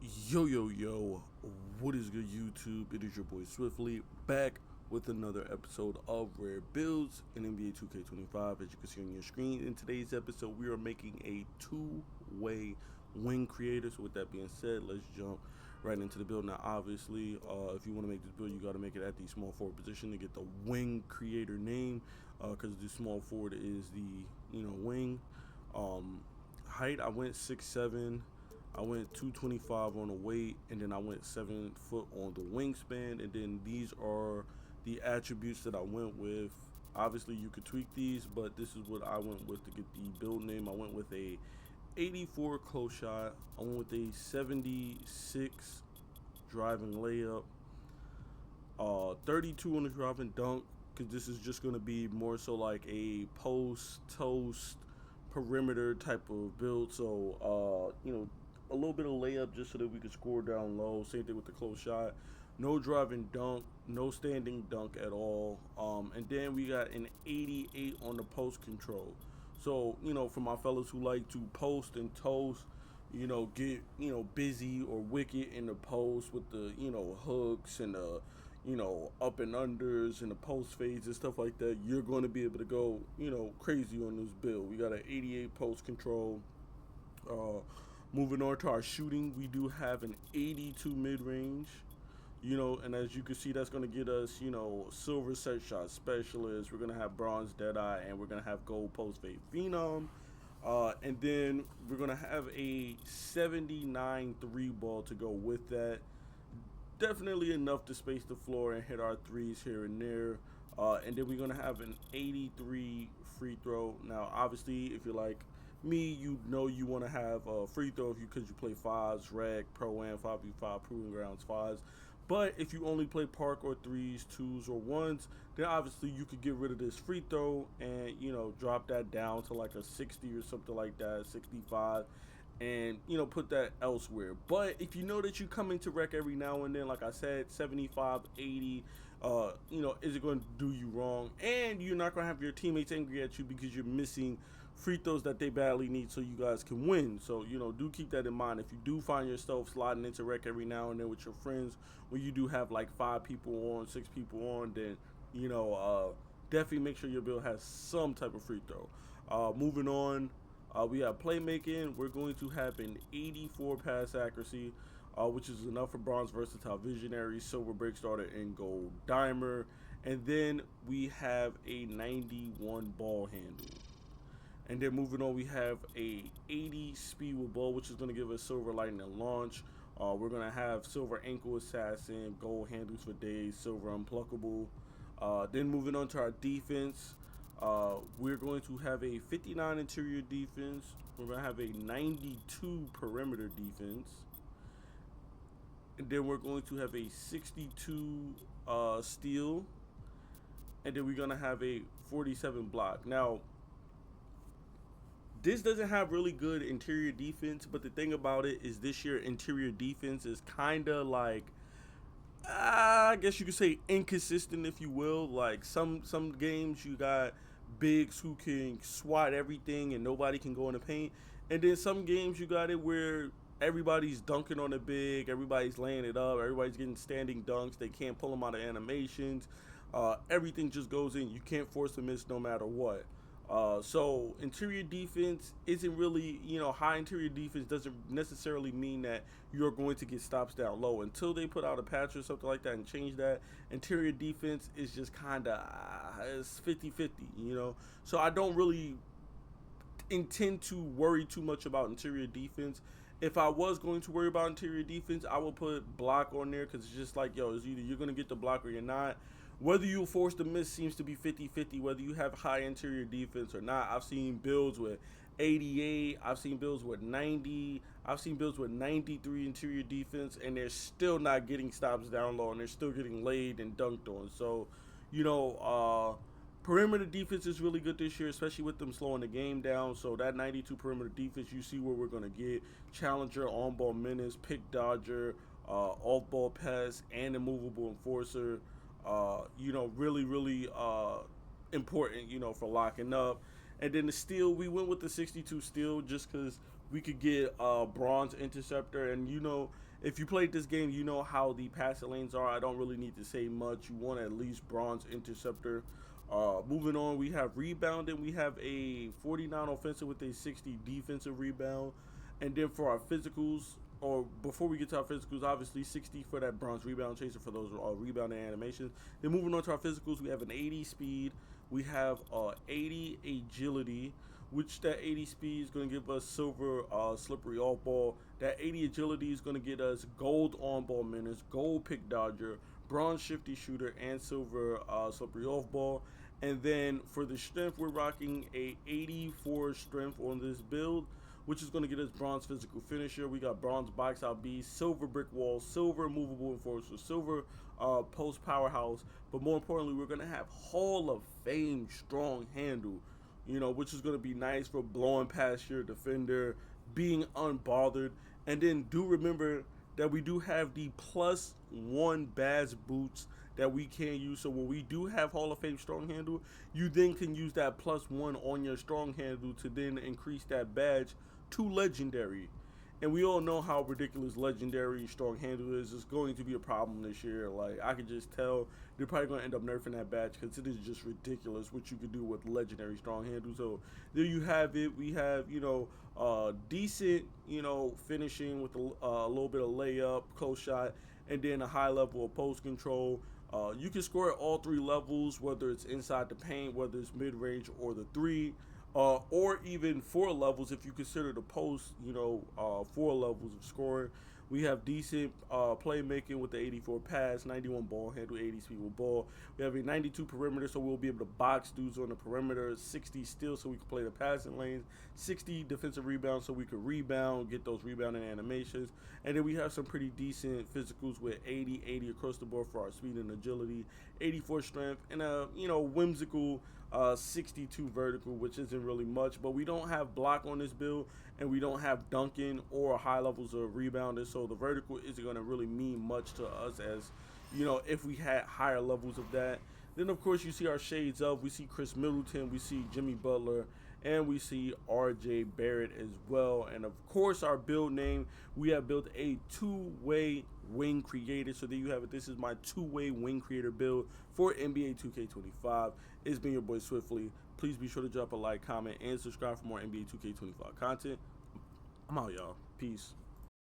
Yo, yo, yo, what is good, YouTube? It is your boy Swiftly back with another episode of Rare Builds in NBA 2K25. As you can see on your screen, in today's episode, we are making a two-way wing creator. So, with that being said, let's jump right into the build. Now, obviously, if you want to make this build, you got to make it at the small forward position to get the wing creator name, because the small forward is the wing. Height, I went 6'7". I went 225 on the weight, and then I went 7 foot on the wingspan, and then these are the attributes that I went with. Obviously, you could tweak these, but this is what I went with to get the build name. I went with a 84 close shot. I went with a 76 driving layup, 32 on the driving dunk, because this is just going to be more so like a post toast perimeter type of build. So a little bit of layup just so that we could score down low. Same thing with the close shot. No driving dunk, no standing dunk at all. And then we got an 88 on the post control. So, for my fellas who like to post and toast, get, busy or wicked in the post with the, hooks and the, up and unders and the post fades and stuff like that, you're going to be able to go, crazy on this build. We got an 88 post control. Moving on to our shooting, we do have an 82 mid-range, and as you can see, that's going to get us, silver set shot specialist. We're going to have bronze deadeye, and we're going to have gold post fade phenom. And then we're going to have a 79 three ball to go with that. Definitely enough to space the floor and hit our threes here and there. And then we're going to have an 83 free throw. Now, obviously, if you're like me, you want to have a free throw because you play fives, rec, pro-am, 5v5, proving grounds, fives. But if you only play park or threes, twos, or ones, then obviously you could get rid of this free throw and, drop that down to like a 60 or something like that, 65, and, put that elsewhere. But if you know that you come into rec every now and then, like I said, 75, 80, is it going to do you wrong? And you're not going to have your teammates angry at you because you're missing free throws that they badly need so you guys can win. So, do keep that in mind. If you do find yourself sliding into rec every now and then with your friends, when you do have like 5 people on, 6 people on, then, definitely make sure your build has some type of free throw. Moving on, we have playmaking. We're going to have an 84 pass accuracy, which is enough for bronze versatile visionary, silver break starter, and gold dimer. And then we have a 91 ball handle. And then moving on, we have a 80 speed with ball, which is going to give us silver lightning launch. We're going to have silver ankle assassin, gold handles for days, silver unpluckable. Then moving on to our defense, we're going to have a 59 interior defense. We're going to have a 92 perimeter defense. And then we're going to have a 62 steal. And then we're going to have a 47 block. Now, this doesn't have really good interior defense, but the thing about it is this year interior defense is kind of like, I guess you could say inconsistent, if you will. Like some games you got bigs who can swat everything and nobody can go in the paint, and then some games you got it where everybody's dunking on the big, everybody's laying it up, everybody's getting standing dunks, they can't pull them out of animations, everything just goes in, you can't force a miss no matter what. So interior defense isn't really, high interior defense doesn't necessarily mean that you're going to get stops down low. Until they put out a patch or something like that and change that, interior defense is just kind of, it's 50-50, So I don't really intend to worry too much about interior defense. If I was going to worry about interior defense, I would put block on there, because it's just like, it's either you're going to get the block or you're not. Whether you force the miss seems to be 50-50, whether you have high interior defense or not. I've seen builds with 88, I've seen builds with 90, I've seen builds with 93 interior defense, and they're still not getting stops down low, and they're still getting laid and dunked on. So, perimeter defense is really good this year, especially with them slowing the game down. So that 92 perimeter defense, you see where we're going to get challenger, on-ball menace, pick dodger, off-ball pass, and immovable enforcer. Really important, for locking up. And then the steal, we went with the 62 steal just because We could get bronze interceptor, and you know, if you played this game, you know how the passing lanes are. I don't really need to say much. You want at least bronze interceptor. Moving on, we have rebounding. We have a 49 offensive with a 60 defensive rebound, and then for our physicals, or before we get to our physicals, obviously 60 for that bronze rebound chaser for those rebounding animations. Then moving on to our physicals, we have an 80 speed. We have 80 agility, which that 80 speed is going to give us silver slippery off ball. That 80 agility is going to get us gold on ball menace, gold pick dodger, bronze shifty shooter, and silver slippery off ball. And then for the strength, we're rocking a 84 strength on this build, which is going to get us bronze physical finisher. We got bronze box out B, silver brick wall, silver movable enforcer, silver post powerhouse. But more importantly, we're going to have Hall of Fame strong handle, you know, which is going to be nice for blowing past your defender, being unbothered. And then do remember that we do have the +1 Baz boots that we can use. So when we do have Hall of Fame strong handle, you then can use that +1 on your strong handle to then increase that badge to legendary. And we all know how ridiculous legendary strong handle is. It's going to be a problem this year. Like, I can just tell they're probably going to end up nerfing that badge because it is just ridiculous what you can do with legendary strong handle. So there you have it. We have, you know, decent, you know, finishing with a little bit of layup, close shot, and then a high level of post control. You can score at all three levels, whether it's inside the paint, whether it's mid range or the three, or even 4 levels if you consider the post, you know, 4 levels of scoring. We have decent playmaking with the 84 pass, 91 ball handle, 80 speed with ball. We have a 92 perimeter, so we'll be able to box dudes on the perimeter, 60 steal, so we can play the passing lanes, 60 defensive rebounds, so we could rebound, get those rebounding animations. And then we have some pretty decent physicals with 80, 80 across the board for our speed and agility, 84 strength, and a, you know, whimsical 62 vertical, which isn't really much. But we don't have block on this build, and we don't have dunking or high levels of rebounding, so the vertical isn't going to really mean much to us, as, you know, if we had higher levels of that. Then of course you see our shades of, we see Chris Middleton, we see Jimmy Butler, and we see RJ Barrett as well. And of course our build name, we have built a two-way wing creator. So there you have it. This is my two-way wing creator build for NBA 2K25. It's been your boy Swiftly. Please be sure to drop a like, comment, and subscribe for more NBA 2K25 content. I'm out, y'all. Peace.